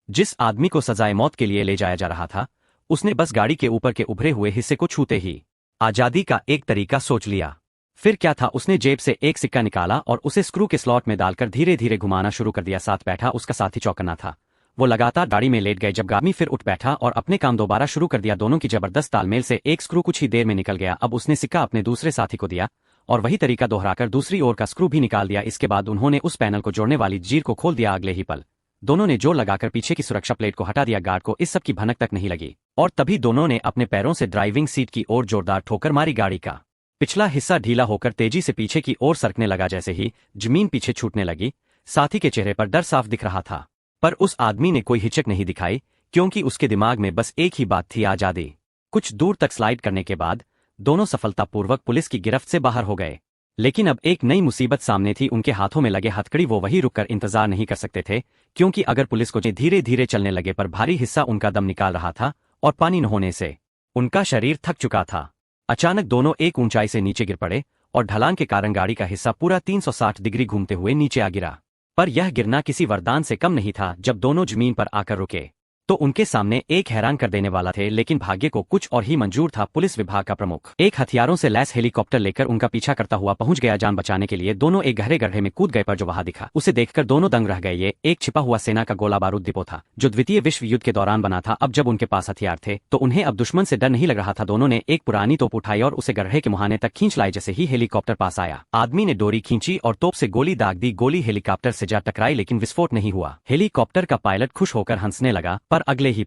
जिस आदमी को सजाए मौत के लिए ले जाया जा रहा था, उसने बस गाड़ी के ऊपर के उभरे हुए हिस्से को छूते ही आजादी का एक तरीका सोच लिया। फिर क्या था, उसने जेब से एक सिक्का निकाला और उसे स्क्रू के स्लॉट में डालकर धीरे धीरे घुमाना शुरू कर दिया। साथ बैठा उसका साथी चौंकना था। वो लगातार गाड़ी में लेट गए जब गामी फिर उठ बैठा और अपने काम दोबारा शुरू कर दिया। दोनों की जबरदस्त तालमेल से एक स्क्रू कुछ ही देर में निकल गया। अब उसने सिक्का अपने दूसरे साथी को दिया और वही तरीका दोहराकर दूसरी ओर का स्क्रू भी निकाल दिया। इसके बाद उन्होंने उस पैनल को जोड़ने वाली जंजीर को खोल दिया। अगले ही पल दोनों ने जोर लगाकर पीछे की सुरक्षा प्लेट को हटा दिया। गार्ड को इस सब की भनक तक नहीं लगी और तभी दोनों ने अपने पैरों से ड्राइविंग सीट की ओर जोरदार ठोकर मारी। गाड़ी का पिछला हिस्सा ढीला होकर तेजी से पीछे की ओर सरकने लगा। जैसे ही जमीन पीछे छूटने लगी, साथी के चेहरे पर डर साफ दिख रहा था, पर उस आदमी ने कोई हिचक नहीं दिखाई क्योंकि उसके दिमाग में बस एक ही बात थी, आजादी। कुछ दूर तक स्लाइड करने के बाद दोनों सफलतापूर्वक पुलिस की गिरफ्त से बाहर हो गए। लेकिन अब एक नई मुसीबत सामने थी। उनके हाथों में लगे हथकड़ी वो वहीं रुककर इंतजार नहीं कर सकते थे, क्योंकि अगर पुलिस को धीरे धीरे चलने लगे पर भारी हिस्सा उनका दम निकाल रहा था और पानी न होने से उनका शरीर थक चुका था। अचानक दोनों एक ऊंचाई से नीचे गिर पड़े और ढलान के कारण गाड़ी का हिस्सा पूरा 360 डिग्री घूमते हुए नीचे आ गिरा। पर यह गिरना किसी वरदान से कम नहीं था। जब दोनों जमीन पर आकर रुके तो उनके सामने एक हैरान कर देने वाला थे, लेकिन भाग्य को कुछ और ही मंजूर था। पुलिस विभाग का प्रमुख एक हथियारों से लैस हेलीकॉप्टर लेकर उनका पीछा करता हुआ पहुंच गया। जान बचाने के लिए दोनों एक गहरे गड्ढे में कूद गए, पर जो वहां दिखा उसे देखकर दोनों दंग रह गए। ये एक छिपा हुआ सेना का गोला बारूद डिपो था जो द्वितीय विश्व युद्ध के दौरान बना था। अब जब उनके पास हथियार थे तो उन्हें अब दुश्मन से डर नहीं लग रहा था। दोनों ने एक पुरानी तोप उठाई और उसे गड्ढे के मुहाने तक खींच लाई। जैसे ही हेलीकॉप्टर पास आया, आदमी ने डोरी खींची और तोप से गोली दाग दी। गोली हेलीकॉप्टर से जा टकराई लेकिन विस्फोट नहीं हुआ। हेलीकॉप्टर का पायलट खुश होकर हंसने लगा, पर अगले ही